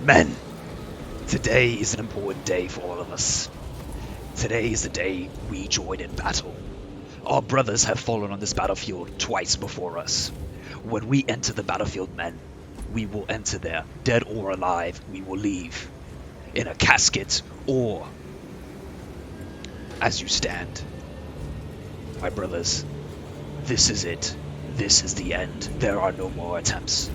Men, today is an important day for all of us. Today is the day we join in battle. Our brothers have fallen on this battlefield twice before us. When we enter the battlefield, men, we will enter there, dead or alive, we will leave. In a casket or as you stand. My brothers, this is it. This is the end. There are no more attempts.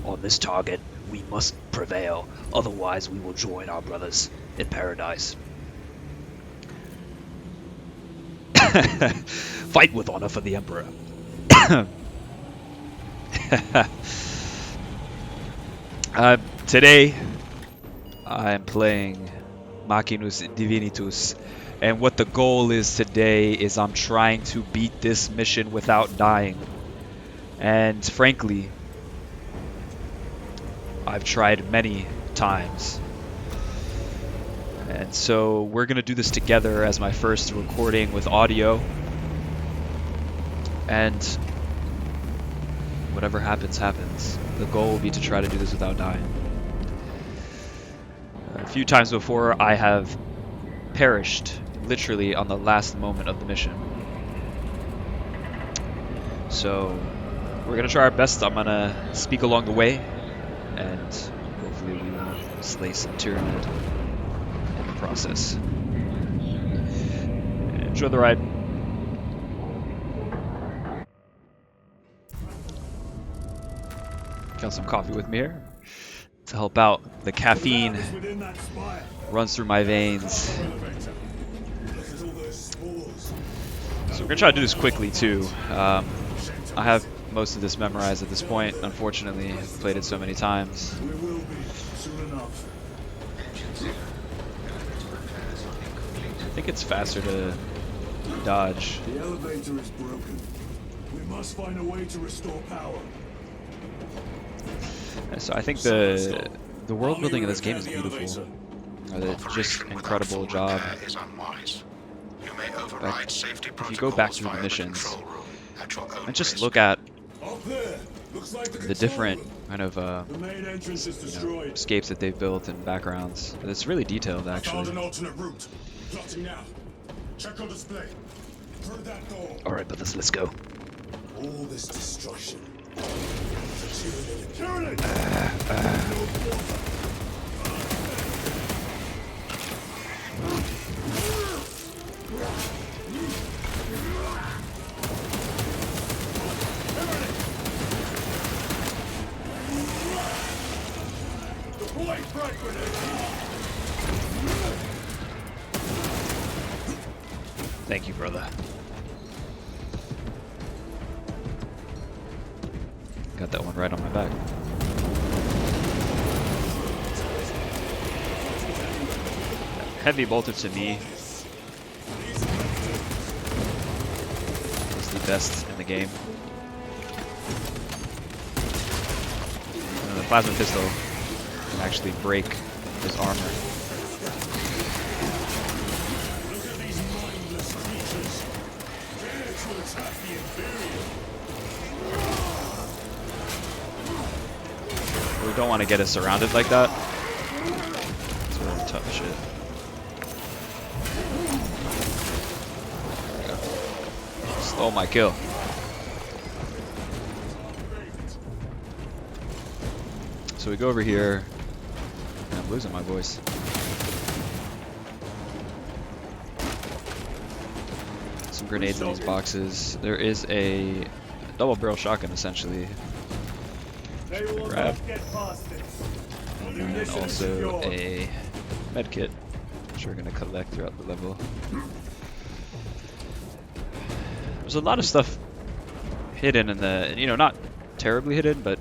On this target, we must prevail, otherwise we will join our brothers in paradise. Fight with honor for the Emperor. Today, I'm playing Machinus Divinitus, and what the goal is today is I'm trying to beat this mission without dying. And frankly, I've tried many times. And so we're going to do this together as my first recording with audio. And whatever happens, happens. The goal will be to try to do this without dying. A few times before, I have perished literally on the last moment of the mission. So we're going to try our best. I'm going to speak along the way, and hopefully we will slay some Tyranid in the process. Enjoy the ride. Got some coffee with me here to help out. The caffeine runs through my veins. So we're going to try to do this quickly too. I have most of this memorized at this point, unfortunately. I've played it so many times. I think it's faster to dodge. The elevator is broken. We must find a way to restore power. So I think the world building of this game is beautiful. Just incredible job. But if you go back through the missions and just look at the different kind of escapes that they've built and backgrounds, it's really detailed actually. Alright, but let's go. All this destruction. Thank you, brother. Got that one right on my back. Heavy bolter to me is the best in the game. The plasma pistol can actually break his armor. We don't want to get us surrounded like that. It's really tough shit. There we go. Stole my kill. So we go over here, and I'm losing my voice. Some grenades in these boxes. There is a double barrel shotgun essentially. Grab. And then also a med kit, which we're going to collect throughout the level. There's a lot of stuff hidden in the, not terribly hidden, but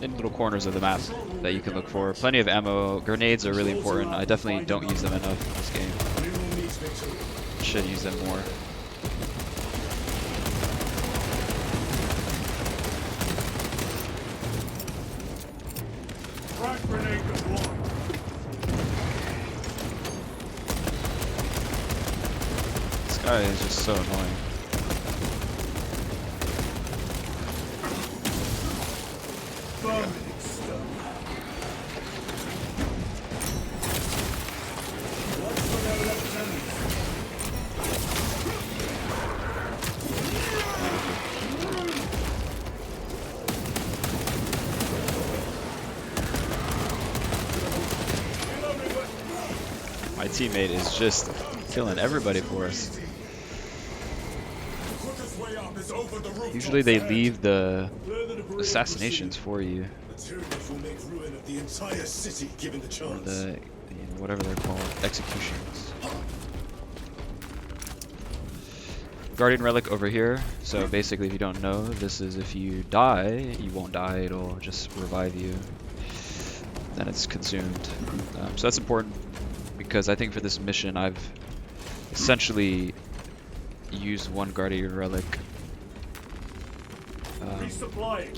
in little corners of the map that you can look for. Plenty of ammo. Grenades are really important. I definitely don't use them enough in this game. Should use them more. This guy is just so annoying. teammate is just killing everybody for us. The quickest way up is over the rooftop. Usually they leave the Clear the debris and assassinations for you, proceed. The Tyrannies will make ruin of the entire city given the or chance. the whatever they're called, executions. Guardian relic over here. So basically, if you don't know, this is if you die, you won't die. It'll just revive you. Then it's consumed. So that's important because I think for this mission, I've essentially used one guardian relic Resupplying.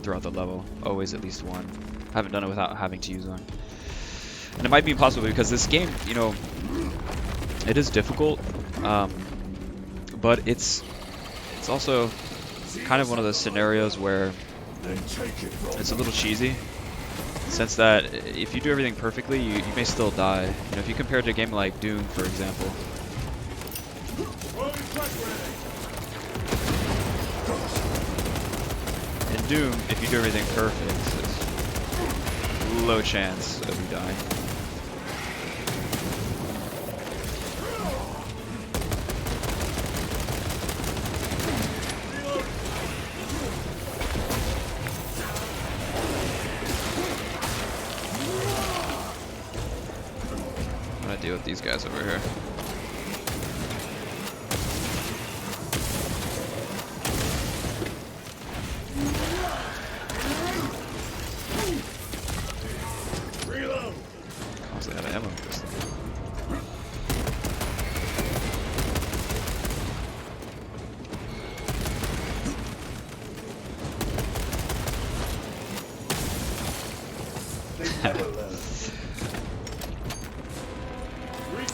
throughout the level. Always at least one. I haven't done it without having to use one. And it might be impossible because this game, you know, it is difficult. But it's also kind of one of those scenarios where it's a little cheesy, in the sense that if you do everything perfectly, you may still die. You know, if you compare it to a game like Doom, for example. In Doom, if you do everything perfect, there's low chance of you dying. Deal with these guys over here. Reload. Constantly out of ammo with this thing.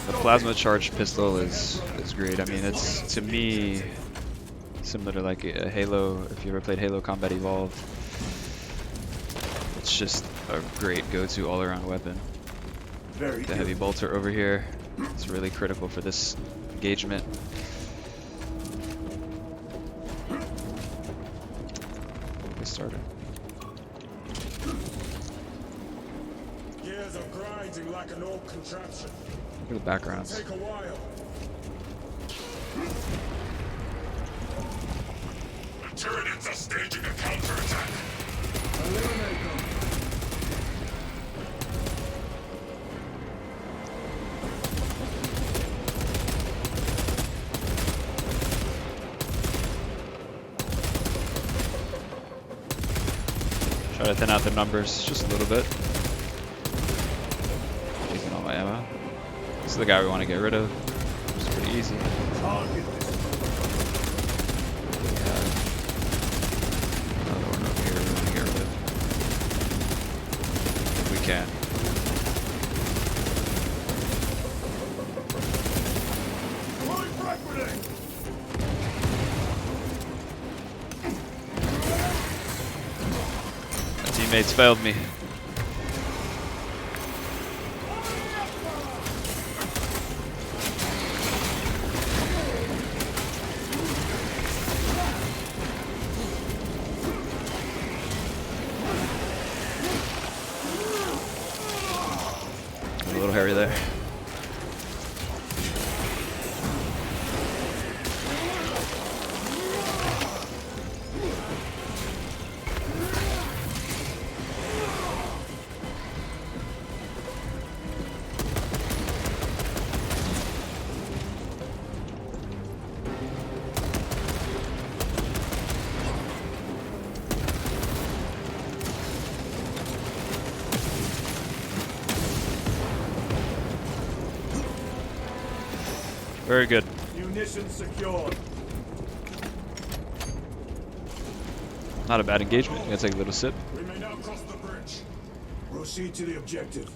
The plasma charged pistol is great. I mean, it's to me similar to like a Halo. If you ever played Halo Combat Evolved, it's just a great go-to all-around weapon. Very The heavy bolter over here, it's really critical for this engagement. Get started. Gears are grinding like an old contraption. Look at the backgrounds. Take a while. The Tyranids are staging a counterattack. Eliminate them. Try to thin out the numbers just a little bit. Taking all my ammo. This is the guy we want to get rid of. It's pretty easy. Target Another one over here we want to get rid of. If we can. My teammates failed me. A little hairy there. Very good. Munitions secured. Not a bad engagement. You gotta take a little sip. We may now cross the bridge. Proceed to the objective.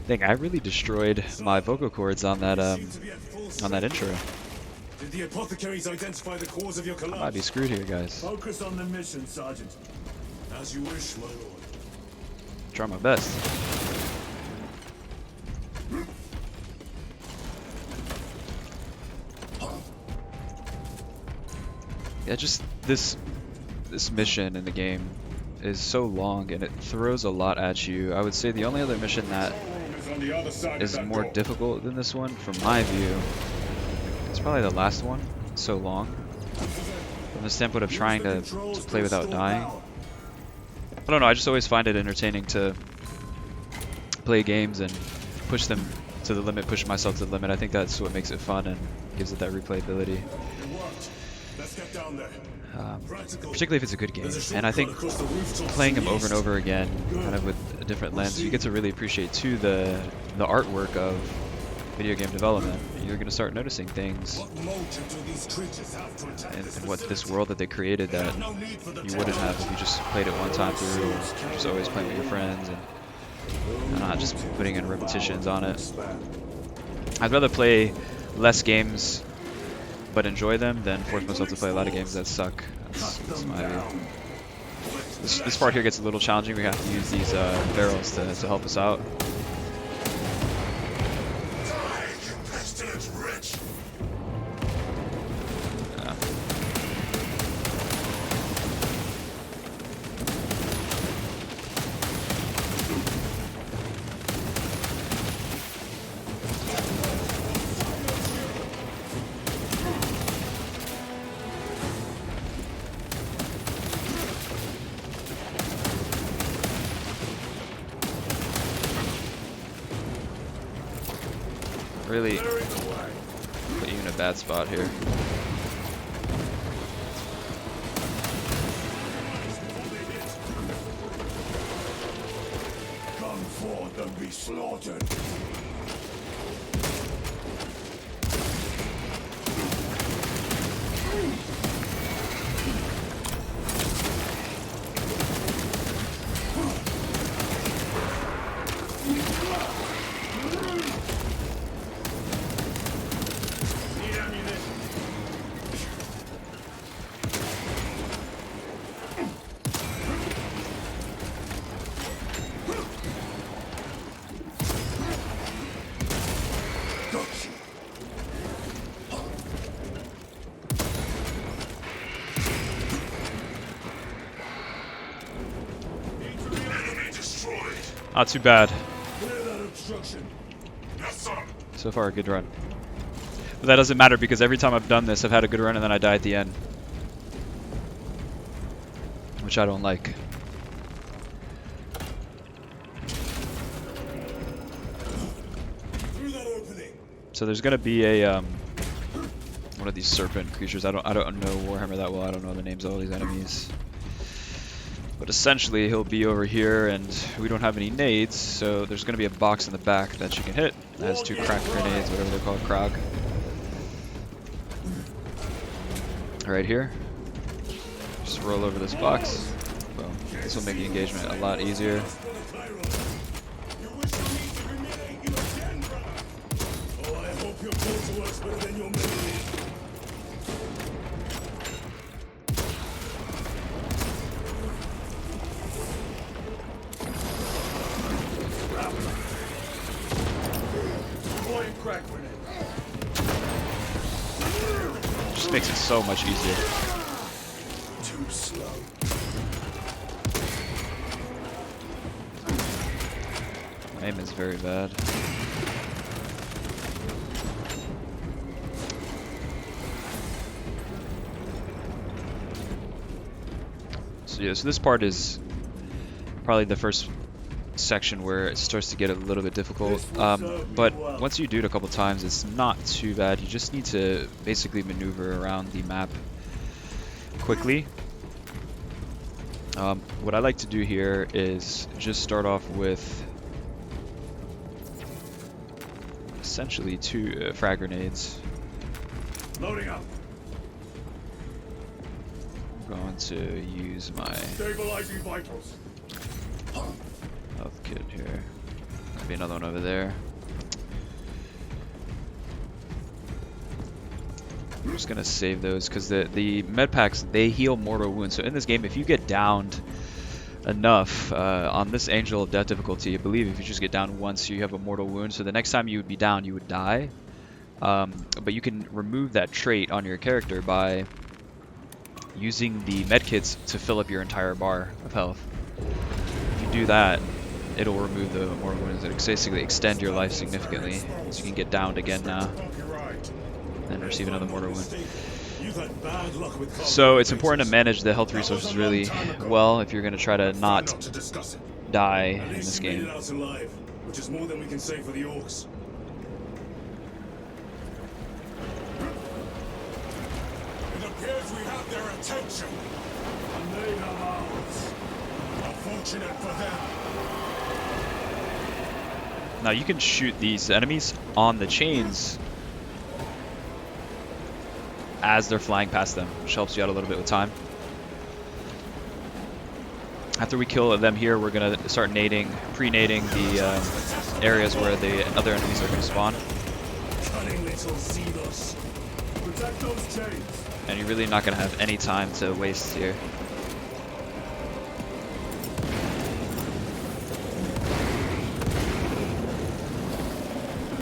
Dang, I really destroyed my vocal cords on that Seem to be at full on that strength. intro. Did the apothecaries identify the cause of your I might collapse? be screwed here, guys. Focus on the mission, Sergeant. As you wish, my lord. Try my best. Yeah, just this mission in the game is so long and it throws a lot at you. I would say the only other mission that on the other side is of that more door. difficult than this one, from my view. It's probably the last one. It's so long. From the standpoint of trying to play without dying. I don't know, I just always find it entertaining to play games and push them to the limit, push myself to the limit. I think that's what makes it fun and gives it that replayability. It worked. Let's get down there. Particularly if it's a good game. And I think playing them over and over again, kind of with a different lens, you get to really appreciate too the artwork of video game development. You're going to start noticing things and what this world that they created that you wouldn't have if you just played it one time through, or just always playing with your friends and not just putting in repetitions on it. I'd rather play less games but enjoy them than force myself to play a lot of games that suck. That's my view. This part here gets a little challenging. We have to use these barrels to help us out. Yeah. Really put you in a bad spot here. Come forth and be slaughtered. Not too bad. Clear that obstruction. Yes, sir. So far, a good run. But that doesn't matter because every time I've done this, I've had a good run and then I die at the end. Which I don't like. Through that opening. So there's gonna be a one of these serpent creatures. I don't know Warhammer that well. I don't know the names of all these enemies. But essentially, he'll be over here, and we don't have any nades, so there's going to be a box in the back that you can hit. It has 2 crack grenades, whatever they're called, Krog. Right here. Just roll over this box. Boom. This will make the engagement a lot easier. Oh, I hope your clothes works better than your memory. Crack grenade. Just makes it so much easier. Too slow. My aim is very bad. So yeah, so this part is probably the first section where it starts to get a little bit difficult, but once you do it a couple times, it's not too bad. You just need to basically maneuver around the map quickly. What I like to do here is just start off with essentially 2 frag grenades. Loading up. I'm going to use my Stabilizing vitals. health kit here. There'll be another one over there. I'm just gonna save those because the med packs, they heal mortal wounds. So in this game, if you get downed enough on this Angel of Death difficulty, I believe if you just get down once, you have a mortal wound. So the next time you would be down, you would die. But you can remove that trait on your character by using the med kits to fill up your entire bar of health. If you do that, it'll remove the mortal wounds. It'll basically extend your life significantly, so you can get downed again now and receive another mortal wound. So it's important to manage the health resources really well if you're going to try to not die in this game. Which is more than we can say for the orcs. It appears we have their attention. And they have ours. Unfortunate for them. Now you can shoot these enemies on the chains as they're flying past them, which helps you out a little bit with time. After we kill them here, we're going to start pre-nading the areas where the other enemies are going to spawn. Cunning little Xenos. Protect those chains. And you're really not going to have any time to waste here.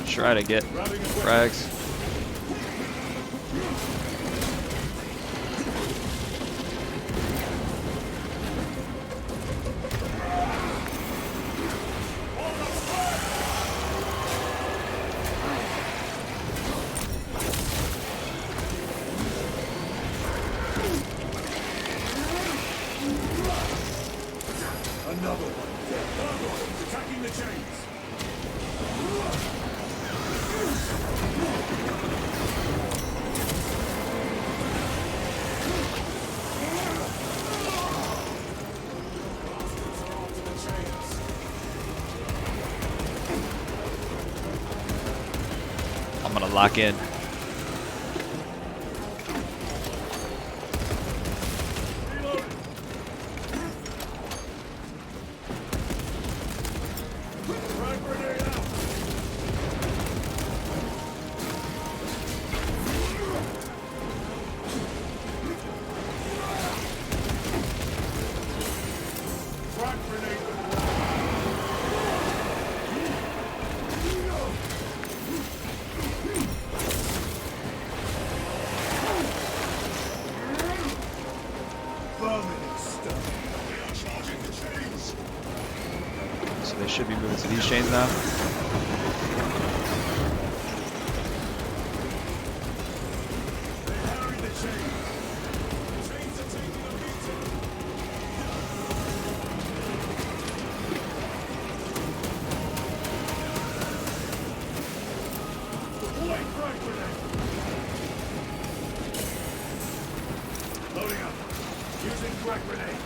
Try to get frags. Another one. Attacking the chains. I'm gonna lock in. So they should be moving to these chains now. Loading up. Using frag grenade.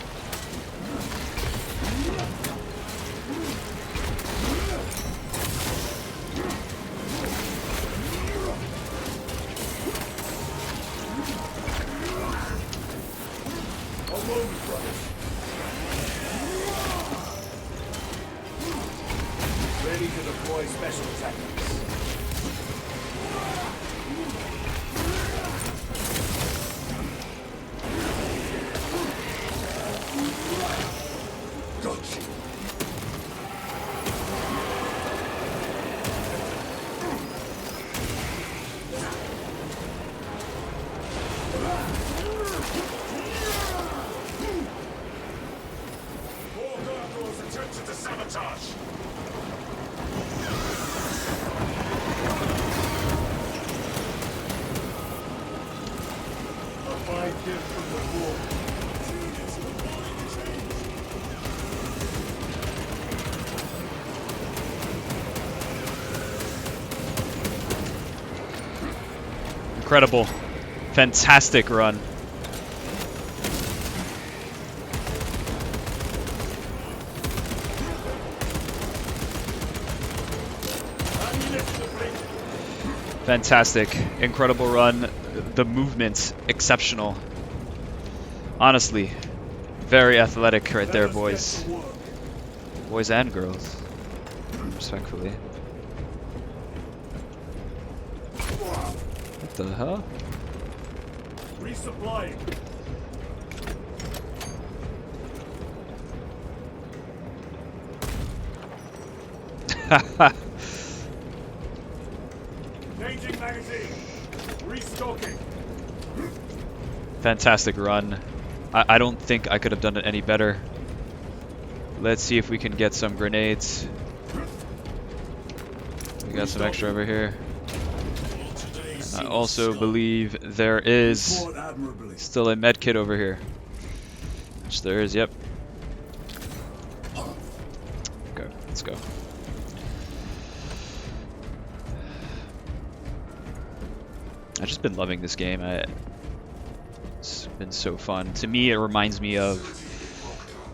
Ready to deploy special tactics. Gotcha. More gargoyles attempted to sabotage. A fine gift from the war. Incredible. Fantastic run. Fantastic. Incredible run. The movement, exceptional. Honestly, very athletic right there, boys. Boys and girls. Respectfully. What the hell? Resupplying. Changing magazine. Restocking. Fantastic run. I don't think I could have done it any better. Let's see if we can get some grenades. We got some extra over here. I also believe there is still a med kit over here. Which there is, yep. Okay, let's go. I've just been loving this game. It's been so fun. To me, it reminds me of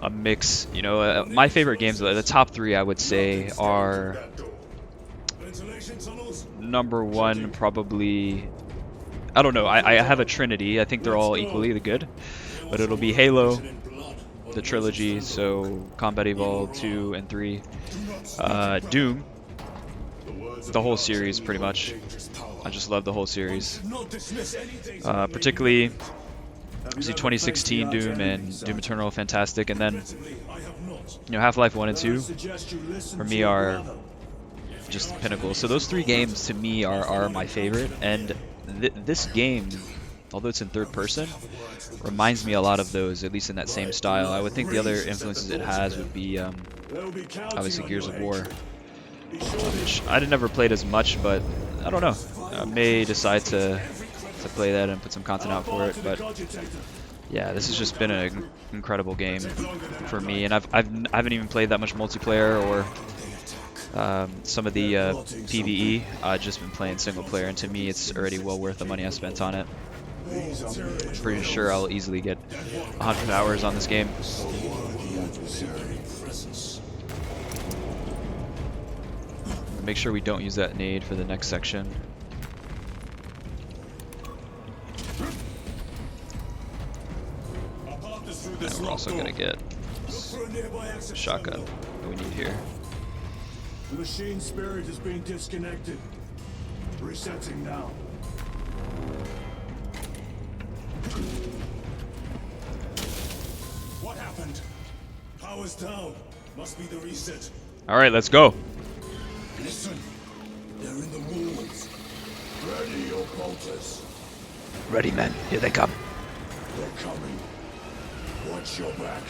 a mix. You know, my favorite games, the top 3 I would say are number 1 probably, I don't know, I have a trinity. I think they're all equally good, but it'll be Halo, the trilogy, so Combat Evolved 2 and 3, Doom, the whole series pretty much. I just love the whole series, particularly obviously 2016 Doom and Doom Eternal, fantastic. And then, you know, Half-Life 1 and 2 for me are just the pinnacle. So those 3 games to me are my favorite, and this game, although it's in third person, reminds me a lot of those, at least in that same style. I would think the other influences it has would be obviously Gears of War, which I never played as much, but I don't know. I may decide to play that and put some content out for it, but yeah, this has just been an incredible game for me, and I haven't even played that much multiplayer or some of the PvE. I've just been playing single player, and to me it's already well worth the money I spent on it. I'm pretty sure I'll easily get 100 hours on this game. Make sure we don't use that nade for the next section. And we're also going to get shotgun that we need here. The machine spirit is being disconnected. Resetting now. What happened? Power's down. Must be the reset. All right, let's go. Listen, they're in the woods. Ready your bolters. Ready, men. Here they come. They're coming. Watch your back.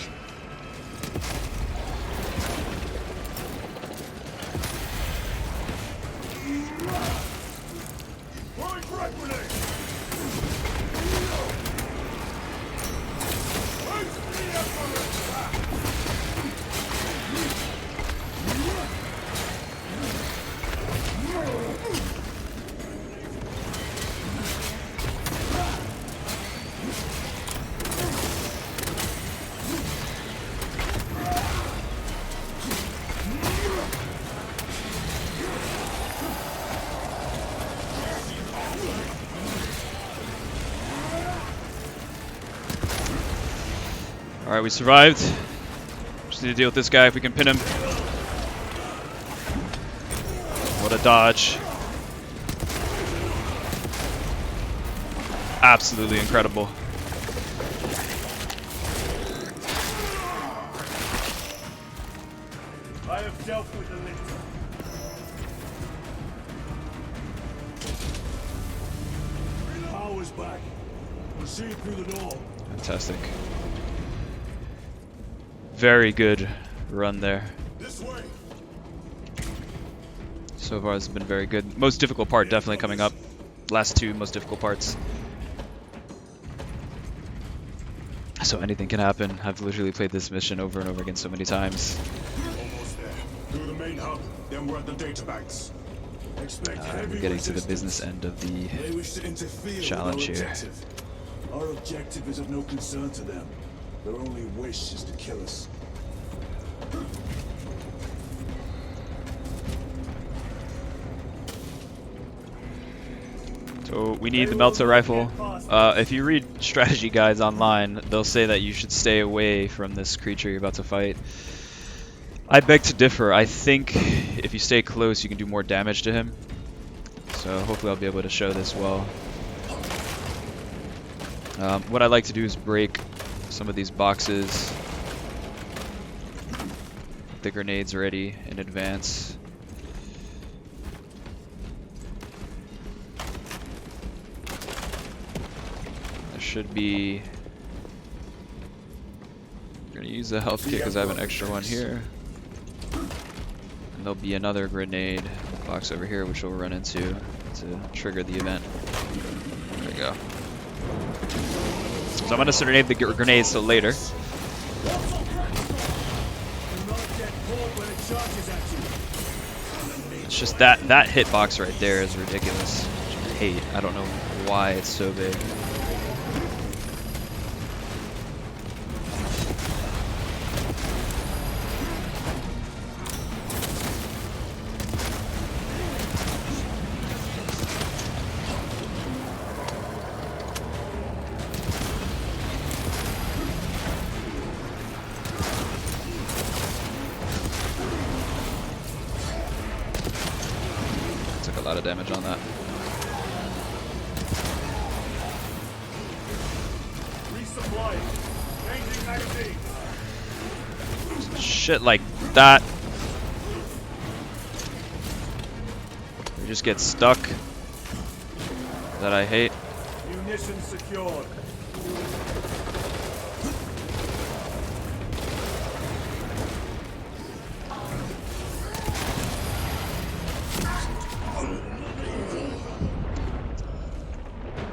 Throwing frag grenade. Alright, we survived. Just need to deal with this guy if we can pin him. What a dodge. Absolutely incredible. I have dealt with the lictor. Power's back. Proceed through the door. Fantastic. Very good run there. This way. So far, this has been very good. Most difficult part definitely coming up. Last 2 most difficult parts. So anything can happen. I've literally played this mission over and over again so many times. Almost there. Through the main hub, then we're at the data banks. Expect heavy We're getting to the resistance. business end of the They wish to interfere challenge with our here. objective. Our objective is of no concern to them. Their only wish is to kill us. So we need the melter rifle. If you read strategy guides online, they'll say that you should stay away from this creature you're about to fight. I beg to differ. I think if you stay close, you can do more damage to him. So hopefully I'll be able to show this well. What I like to do is break some of these boxes. Get the grenades ready in advance. There should be gonna use a health kit because I have an extra one here. And there'll be another grenade box over here which we'll run into to trigger the event. There we go. So I'm gonna grenade the grenades till later. It's just that hitbox right there is ridiculous. Which I hate. I don't know why it's so big. Took a lot of damage on that. Shit like that. We just get stuck. That I hate. Munitions secured.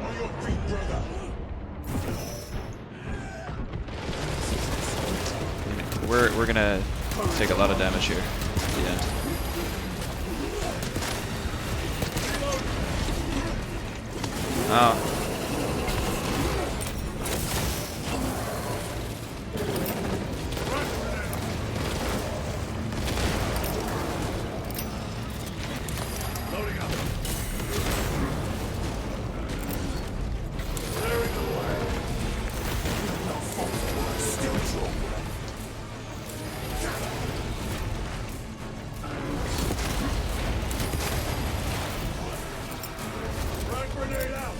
On your feet, brother. We're gonna take a lot of damage here at the end. Oh. Loading up. Grenade out.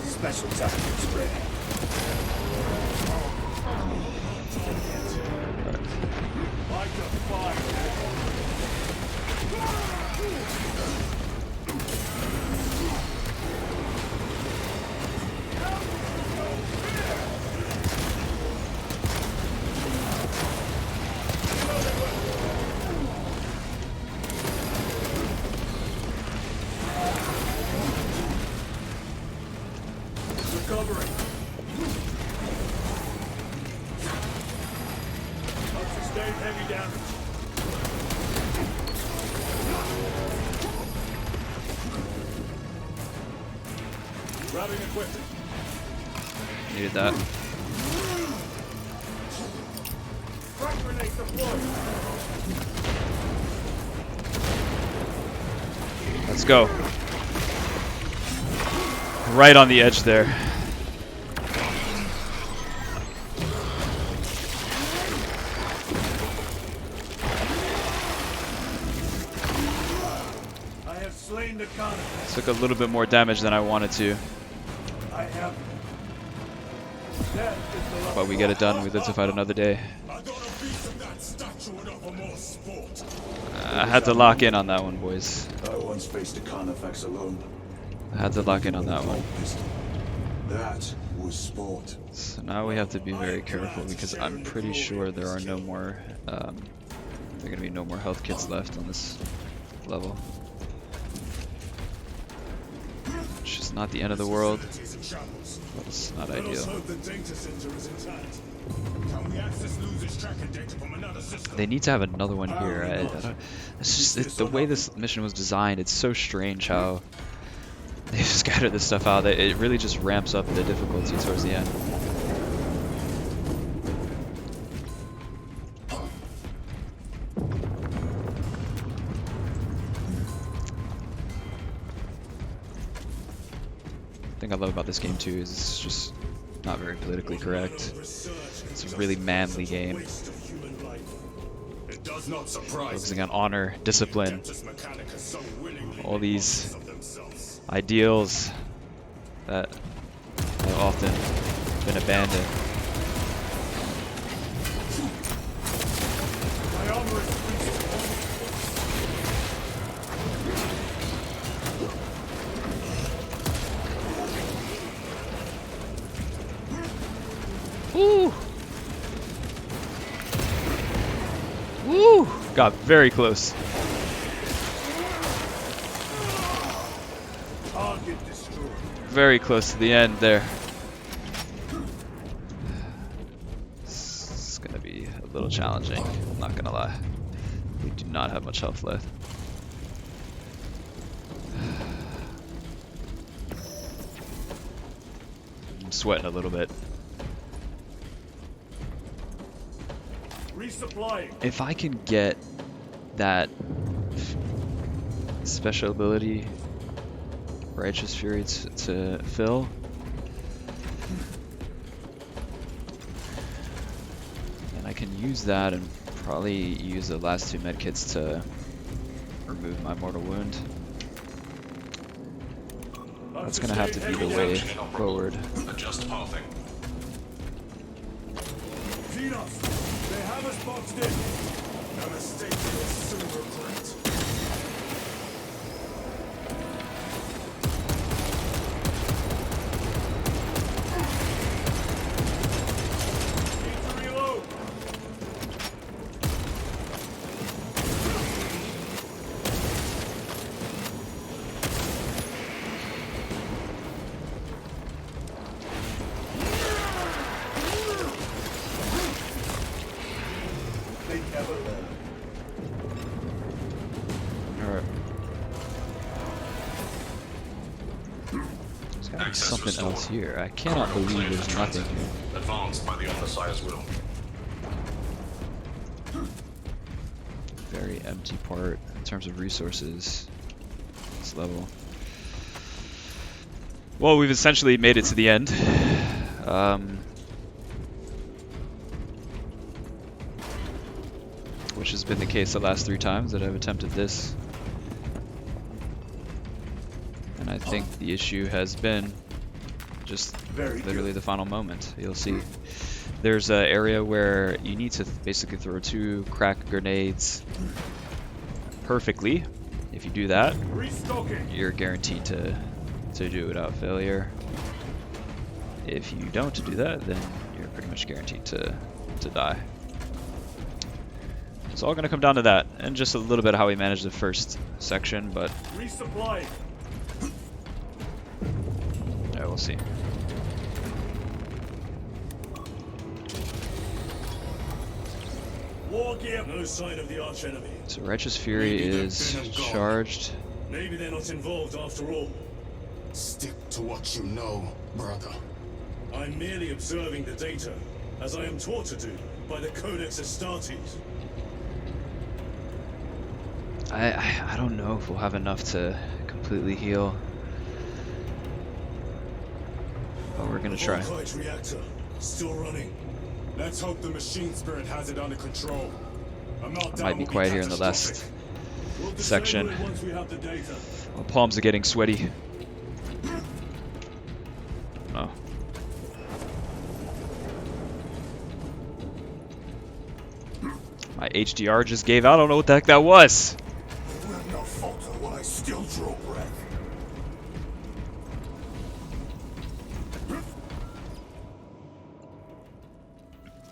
Special tactics ready. Like a fire. Recovering. I've sustained heavy damage. Grabbing equipment. Needed that. Frag grenade deployed. Let's go. Right on the edge there. I have slain the convict. Took a little bit more damage than I wanted to, I have. Death is the but we get it done. We live to fight another day. I got a piece of that statue and offer more sport. I had to lock in on that one, boys. I once faced the Carnifex alone. I had to lock in on that one. That was sport. So now we have to be very careful because I'm pretty sure there are no more, there are gonna be no more health kits left on this level. Which is not the end of the world, but it's not ideal. They need to have another one here. It's just the way this mission was designed. It's so strange how they scatter this stuff out. It really just ramps up the difficulty towards the end. The thing I love about this game too is it's just not very politically correct. It's a really manly game. Focusing on honor, discipline, all these ideals that have often been abandoned. Woo! Woo! Got very close. Target destroyed. Very close to the end there. It's gonna be a little challenging, I'm not gonna lie. We do not have much health left. I'm sweating a little bit. Resupplying. If I can get that special ability, Righteous Fury, to fill, then I can use that and probably use the last 2 medkits to remove my mortal wound. That's gonna have to be the way forward. Adjust pathing. Machinus, they have us boxed in. A mistake you'll soon regret. Need to reload. They never learn. Alright. There's gotta be Access something restored. else here. I cannot believe there's nothing here. Advanced by the officer's will. Very empty part in terms of resources. This level. Well, we've essentially made it to the end. Which has been the case the last 3 times that I've attempted this. And I think the issue has been just literally the final moment. You'll see. There's an area where you need to basically throw 2 crack grenades perfectly. If you do that, Restocking. you're guaranteed to do it without failure. If you don't do that, then you're pretty much guaranteed to die. It's all going to come down to that, and just a little bit of how we manage the first section, but Resupplying. yeah, we'll see. War gear. No sign of the arch enemy. So Righteous Fury Maybe they've is been and gone. charged. Maybe they're not involved after all. Stick to what you know, brother. I'm merely observing the data, as I am taught to do by the Codex Astartes. I don't know if we'll have enough to completely heal. But we're gonna try. Volkite reactor, still running. Let's hope the machine spirit has it under control. A meltdown Might be will quiet here in the last catastrophic. We'll disable section. it once we have the data. My palms are getting sweaty. No. My HDR just gave out. I don't know what the heck that was. Will not falter while I still draw breath.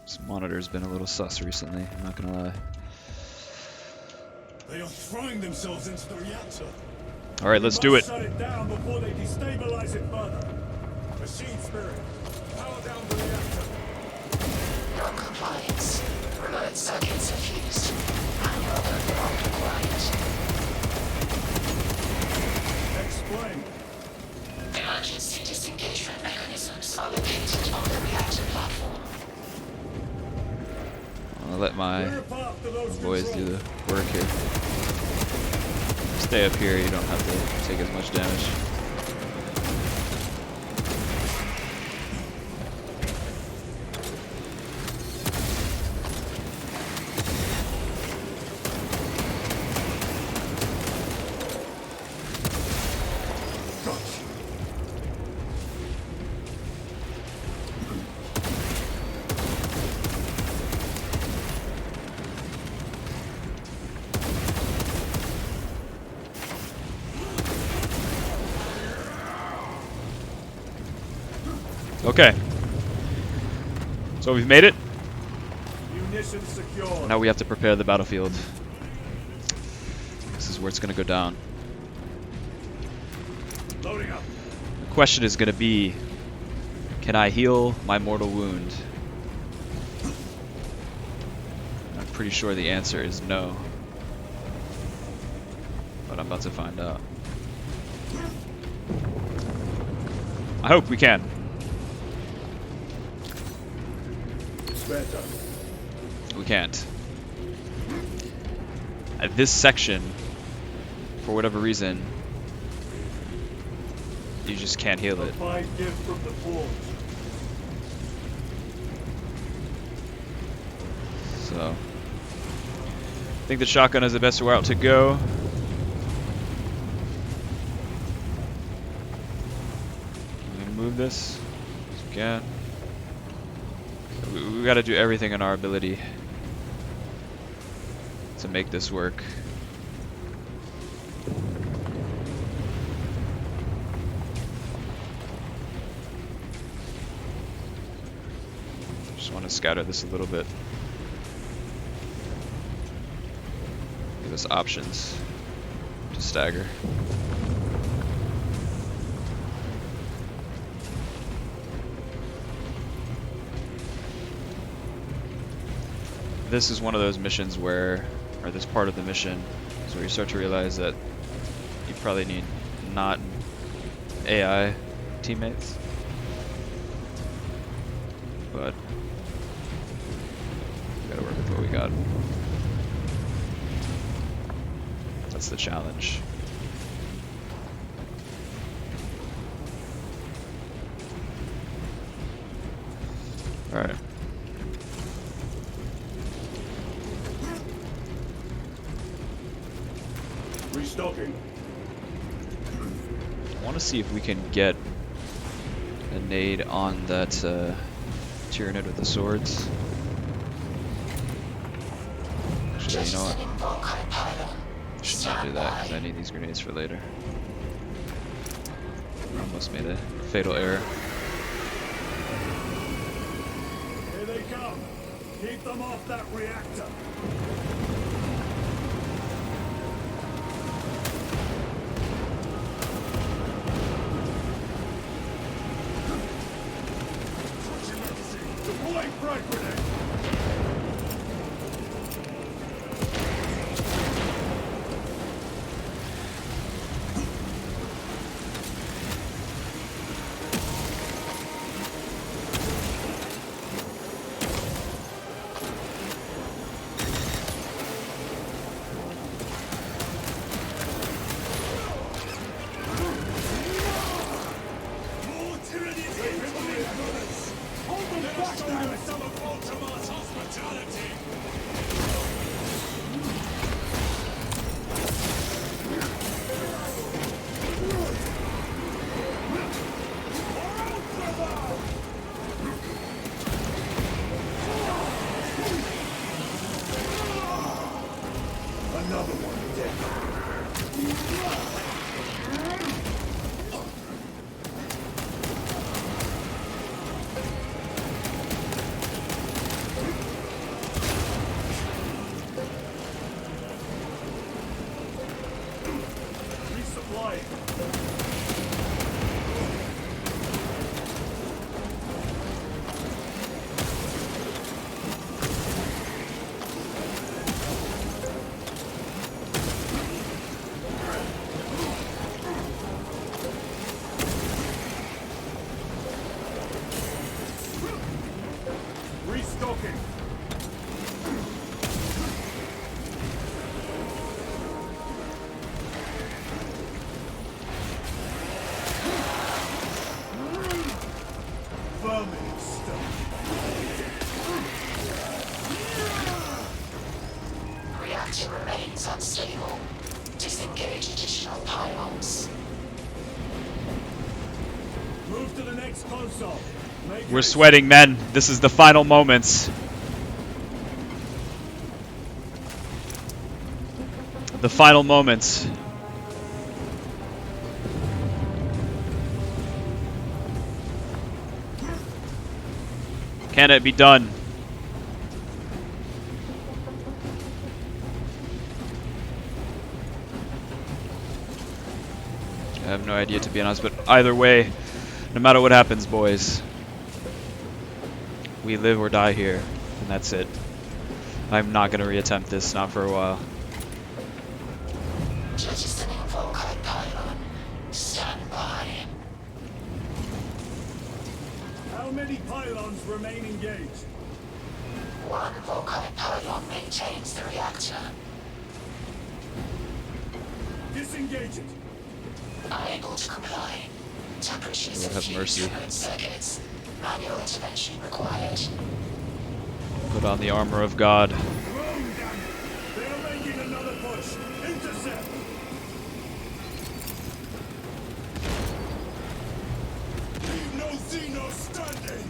This monitor's been a little sus recently, I'm not gonna lie. They are throwing themselves into the reactor. Alright, let's do it. Shut it down before they destabilize it further. Machine spirit, power down the reactor. Non-compliance. Remote circuits are fused. Manual override required. Explain. Emergency disengagement mechanisms are located on the reactor platform. I'll let my Clear a path to those boys do controls. the work here. Stay up here, you don't have to take as much damage. Okay. So we've made it. Munitions secured. Now we have to prepare the battlefield. This is where it's going to go down. Loading up. The question is going to be, can I heal my mortal wound? I'm pretty sure the answer is no. But I'm about to find out. I hope we can. Better. We can't. At this section, for whatever reason, you just can't heal A it. fine gift from the forge. So, I think the shotgun is the best route to go. Can we move this? Yes, we can. We got to do everything in our ability to make this work. Just want to scatter this a little bit. Give us options to stagger. This is one of those missions where, or this part of the mission, is where you start to realize that you probably need not AI teammates, but we gotta work with what we got. That's the challenge. Alright. Restocking. I want to see if we can get a nade on that Tyranid with the swords. Actually, you know what? Should not do that because I need these grenades for later. Almost made a fatal error. Here they come. Keep them off that reactor. Deploying frag grenade. Another one dead. Restocking. Vermin stuff. Reactor remains unstable. Disengage additional pylons. Move to the next console. Make We're it- sweating, men. This is the final moments. The final moments. Can it be done? I have no idea, to be honest, but either way, no matter what happens, boys, we live or die here, and that's it. I'm not going to reattempt this, not for a while. Jettisoning Volkite pylon. Stand by. How many pylons remain engaged? One Volkite pylon maintains the reactor. Disengage it. Unable to comply. Temperatures Lord have mercy. circuits. Manual intervention required. Put on the armor of God. Rome, damn it! They are making another push. Intercept. Leave no Xeno standing.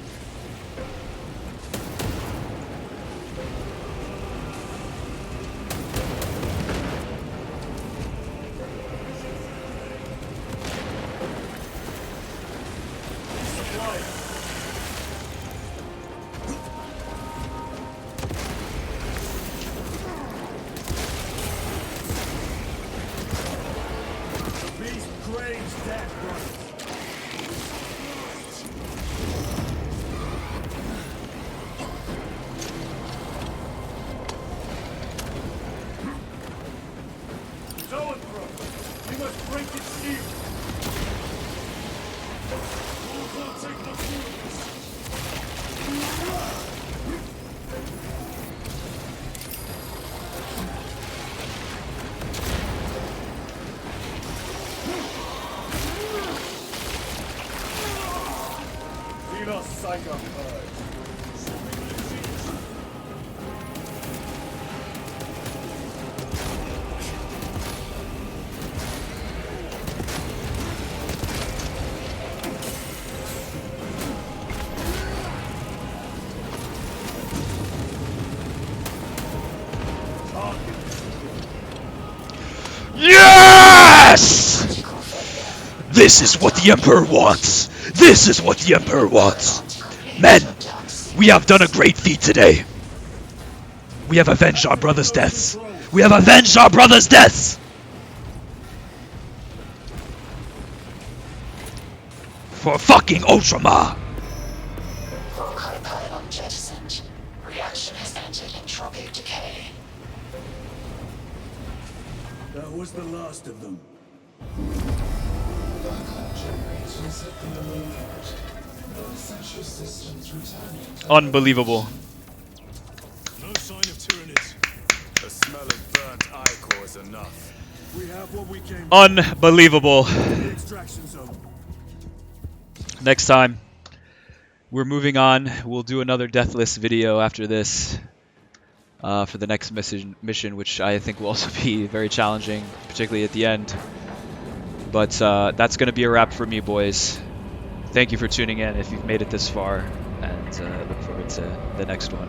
Yes! This is what the Emperor wants! This is what the Emperor wants! Men, we have done a great feat today. We have avenged our brothers' deaths. We have avenged our brothers' deaths! For fucking Ultramar! Volkite pylon jettisoned. Reaction has entered entropic decay. That was the last of them. Unbelievable. No sign of Tyranids. The smell of burnt ichor is enough. We have what we came for. Unbelievable. The extraction zone. Next time, we're moving on. We'll do another Deathless video after this for the next mission, which I think will also be very challenging, particularly at the end. But that's going to be a wrap for me, boys. Thank you for tuning in if you've made it this far, and look forward to the next one.